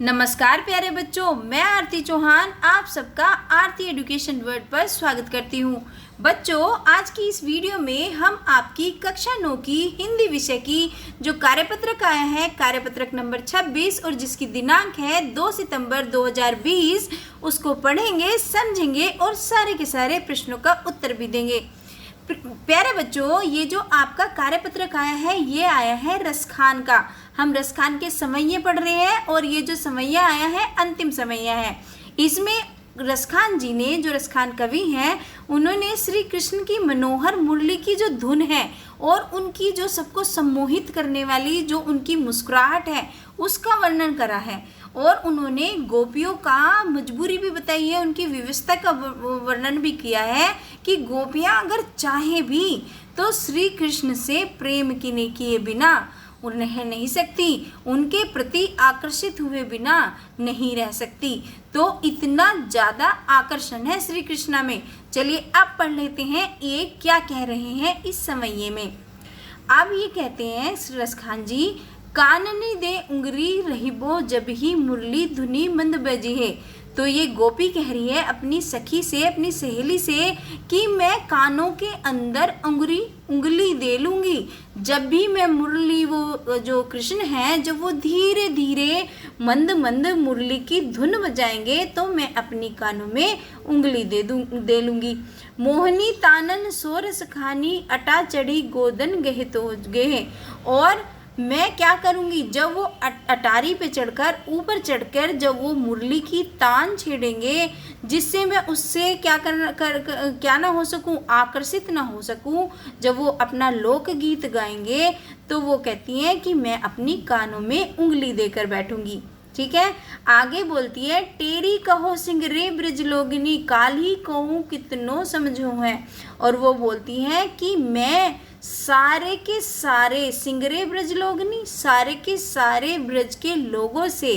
नमस्कार प्यारे बच्चों, मैं आरती चौहान आप सबका आरती एजुकेशन वर्ल्ड पर स्वागत करती हूँ। बच्चों, आज की इस वीडियो में हम आपकी कक्षा 9 की हिंदी विषय की जो कार्यपत्रक आया है, कार्यपत्रक नंबर 26 और जिसकी दिनांक है 2 सितंबर 2020, उसको पढ़ेंगे, समझेंगे और सारे के सारे प्रश्नों का उत्तर भी देंगे। प्यारे बच्चों, ये जो आपका कार्यपत्रक आया है ये आया है रसखान का। हम रसखान के समय्य पढ़ रहे हैं और ये जो समय्य आया है अंतिम समय्य है। इसमें रसखान जी ने, जो रसखान कवि हैं, उन्होंने श्री कृष्ण की मनोहर मुरली की जो धुन है और उनकी जो सबको सम्मोहित करने वाली जो उनकी मुस्कुराहट है उसका वर्णन करा है। और उन्होंने गोपियों का मजबूरी भी बताई है, उनकी व्यवस्था का वर्णन भी किया है कि गोपियाँ अगर चाहे भी तो श्री कृष्ण से प्रेम किए बिना रह नहीं सकती, उनके प्रति आकर्षित हुए बिना नहीं रह सकती। तो इतना ज़्यादा आकर्षण है श्री कृष्णा में। चलिए अब पढ़ लेते हैं ये क्या कह रहे हैं इस समय्य में। अब ये कहते हैं रसखान जी, काननी दे उंगरी रहिबो जब ही मुरली धुनी मंद बजी है। तो ये गोपी कह रही है अपनी सखी से, अपनी सहेली से कि मैं कानों के अंदर उंगली दे लूँगी जब भी मैं मुरली, वो जो कृष्ण हैं जब वो धीरे धीरे मंद मंद मुरली की धुन बजाएंगे तो मैं अपनी कानों में उंगली दे लूँगी। मोहनी तानन सोर सखानी अटा चढ़ी गोदन गहे तो गहे। और मैं क्या करूँगी, जब वो अटारी पे चढ़कर, ऊपर चढ़कर जब वो मुरली की तान छेड़ेंगे जिससे मैं उससे क्या ना हो सकूँ, आकर्षित ना हो सकूँ, जब वो अपना लोकगीत गाएंगे तो वो कहती हैं कि मैं अपनी कानों में उंगली देकर बैठूंगी। ठीक है, आगे बोलती है, टेरी कहो सिंगरे ब्रज लोगनी काली कहूँ कितनो समझो है। और वो बोलती हैं कि मैं सारे के सारे सिंगरे ब्रज लोगनी, सारे के सारे ब्रज के लोगों से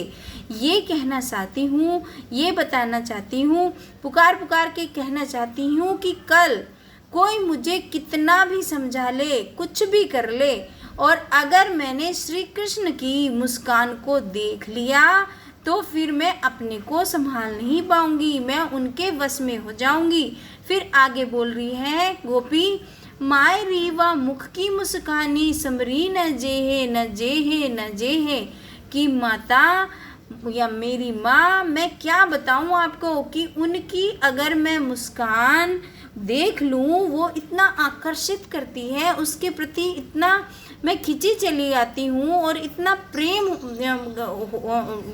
ये कहना चाहती हूँ, ये बताना चाहती हूँ, पुकार पुकार के कहना चाहती हूँ कि कल कोई मुझे कितना भी समझा ले, कुछ भी कर ले, और अगर मैंने श्री कृष्ण की मुस्कान को देख लिया तो फिर मैं अपने को संभाल नहीं पाऊंगी, मैं उनके वश में हो जाऊंगी। फिर आगे बोल रही है गोपी, माय रीवा मुख की मुस्कानी समरी न जेहे न जेहे न जेहे। कि माता या मेरी माँ, मैं क्या बताऊँ आपको कि उनकी अगर मैं मुस्कान देख लूँ वो इतना आकर्षित करती है, उसके प्रति इतना मैं खिंची चली आती हूँ और इतना प्रेम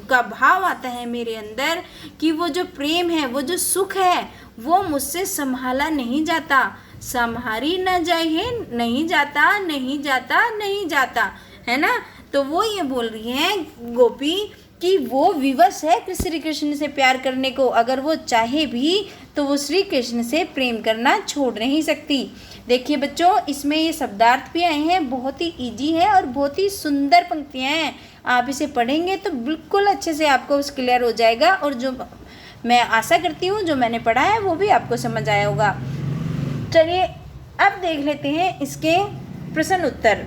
का भाव आता है मेरे अंदर कि वो जो प्रेम है, वो जो सुख है, वो मुझसे संभाला नहीं जाता, संभारी न जाए, नहीं जाता नहीं जाता नहीं जाता, है ना। तो वो ये बोल रही है गोपी कि वो विवश है श्री कृष्ण से प्यार करने को, अगर वो चाहे भी तो वो श्री कृष्ण से प्रेम करना छोड़ नहीं सकती। देखिए बच्चों, इसमें ये शब्दार्थ भी आए हैं, बहुत ही इजी है और बहुत ही सुंदर पंक्तियाँ हैं। आप इसे पढ़ेंगे तो बिल्कुल अच्छे से आपको क्लियर हो जाएगा और जो मैं आशा करती हूँ जो मैंने पढ़ा है वो भी आपको समझ आया होगा। चलिए अब देख लेते हैं इसके प्रश्न उत्तर।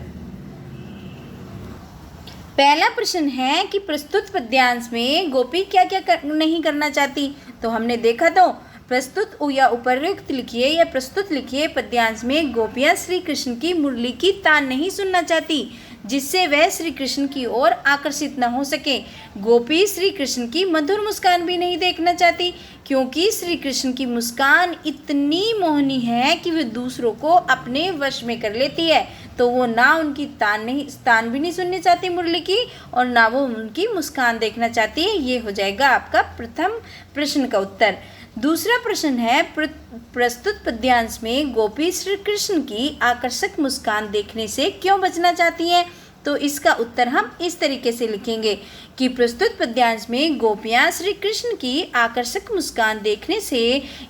पहला प्रश्न है कि प्रस्तुत पद्यांश में गोपी क्या क्या नहीं करना चाहती। तो हमने देखा, तो प्रस्तुत या उपर्युक्त लिखिए या प्रस्तुत लिखिए पद्यांश में गोपियाँ श्री कृष्ण की मुरली की तान नहीं सुनना चाहती जिससे वह श्री कृष्ण की ओर आकर्षित न हो सके। गोपी श्री कृष्ण की मधुर मुस्कान भी नहीं देखना चाहती क्योंकि श्री कृष्ण की मुस्कान इतनी मोहनी है कि वह दूसरों को अपने वश में कर लेती है। तो वो ना उनकी तान भी नहीं सुननी चाहती मुरली की और ना वो उनकी मुस्कान देखना चाहती है। ये हो जाएगा आपका प्रथम प्रश्न का उत्तर। दूसरा प्रश्न है, प्रस्तुत पद्यांश में गोपी श्री कृष्ण की आकर्षक मुस्कान देखने से क्यों बचना चाहती हैं। तो इसका उत्तर हम इस तरीके से लिखेंगे कि प्रस्तुत पद्यांश में गोपियाँ श्री कृष्ण की आकर्षक मुस्कान देखने से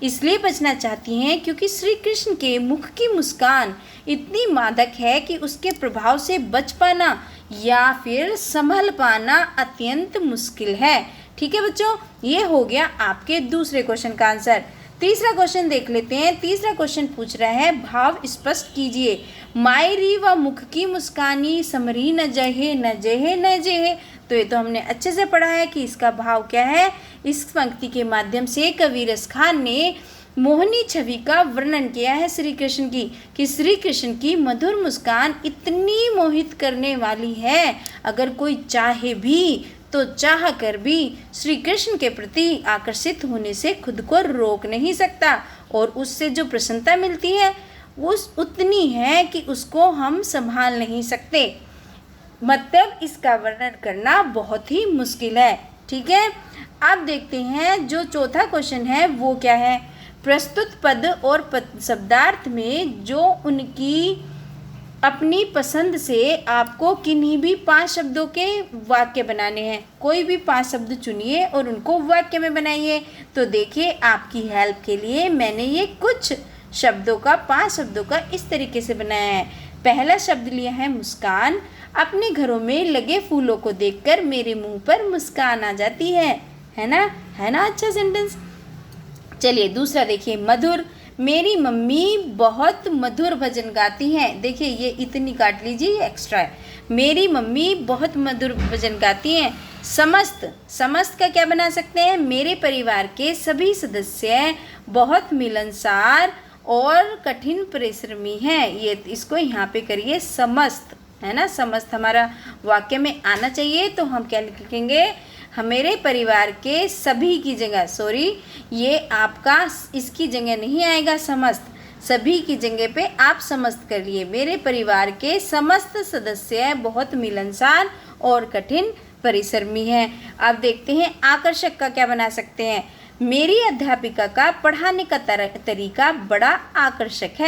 इसलिए बचना चाहती हैं क्योंकि श्री कृष्ण के मुख की मुस्कान इतनी मादक है कि उसके प्रभाव से बच पाना या फिर संभल पाना अत्यंत मुश्किल है। ठीक है बच्चों, ये हो गया आपके दूसरे क्वेश्चन का आंसर। तीसरा क्वेश्चन देख लेते हैं। तीसरा क्वेश्चन पूछ रहा है, भाव स्पष्ट कीजिए। मायरी व मुख की मुस्कानी समरी न जहे न जेहे न जेहे। तो ये तो हमने अच्छे से पढ़ा है कि इसका भाव क्या है। इस पंक्ति के माध्यम से कवि रस खान ने मोहनी छवि का वर्णन किया है श्री कृष्ण की, कि श्री कृष्ण की मधुर मुस्कान इतनी मोहित करने वाली है, अगर कोई चाहे भी तो चाह कर भी श्री कृष्ण के प्रति आकर्षित होने से खुद को रोक नहीं सकता, और उससे जो प्रसन्नता मिलती है उस उतनी है कि उसको हम संभाल नहीं सकते। मतलब इसका वर्णन करना बहुत ही मुश्किल है। ठीक है, अब देखते हैं जो चौथा क्वेश्चन है वो क्या है। प्रस्तुत पद और शब्दार्थ में जो उनकी अपनी पसंद से आपको किन्हीं भी 5 शब्दों के वाक्य बनाने हैं। कोई भी 5 शब्द चुनिए और उनको वाक्य में बनाइए। तो देखिए, आपकी हेल्प के लिए मैंने ये कुछ शब्दों का 5 शब्दों का इस तरीके से बनाया है। पहला शब्द लिया है मुस्कान। अपने घरों में लगे फूलों को देखकर मेरे मुंह पर मुस्कान आ जाती है ना, है ना अच्छा सेंटेंस। चलिए दूसरा देखिए, मधुर। मेरी मम्मी बहुत मधुर भजन गाती हैं। देखिए ये इतनी काट लीजिए, ये एक्स्ट्रा है। मेरी मम्मी बहुत मधुर भजन गाती हैं। समस्त, समस्त का क्या बना सकते हैं, मेरे परिवार के सभी सदस्य बहुत मिलनसार और कठिन परिश्रमी हैं। ये इसको यहाँ पे करिए समस्त, है ना। समस्त हमारा वाक्य में आना चाहिए, तो हम क्या लिखेंगे, मेरे परिवार के सभी की जगह, सॉरी ये आपका इसकी जगह नहीं आएगा, समस्त, सभी की जगह पे आप समस्त कर लिए। मेरे परिवार के समस्त सदस्य बहुत मिलनसार और कठिन परिश्रमी हैं। अब देखते हैं आकर्षक का क्या बना सकते हैं। मेरी अध्यापिका का पढ़ाने का तरीका बड़ा आकर्षक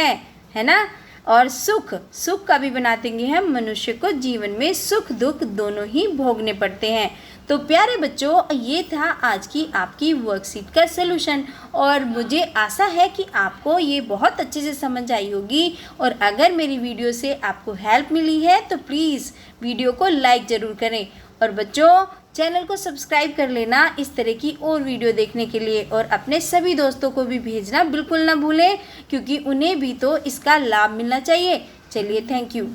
है ना। और सुख, सुख का भी बना देंगे हम। मनुष्य को जीवन में सुख दुख दोनों ही भोगने पड़ते हैं। तो प्यारे बच्चों, ये था आज की आपकी वर्कशीट का सलूशन, और मुझे आशा है कि आपको ये बहुत अच्छे से समझ आई होगी। और अगर मेरी वीडियो से आपको हेल्प मिली है तो प्लीज़ वीडियो को लाइक ज़रूर करें, और बच्चों चैनल को सब्सक्राइब कर लेना इस तरह की और वीडियो देखने के लिए, और अपने सभी दोस्तों को भी भेजना बिल्कुल ना भूलें, क्योंकि उन्हें भी तो इसका लाभ मिलना चाहिए। चलिए, थैंक यू।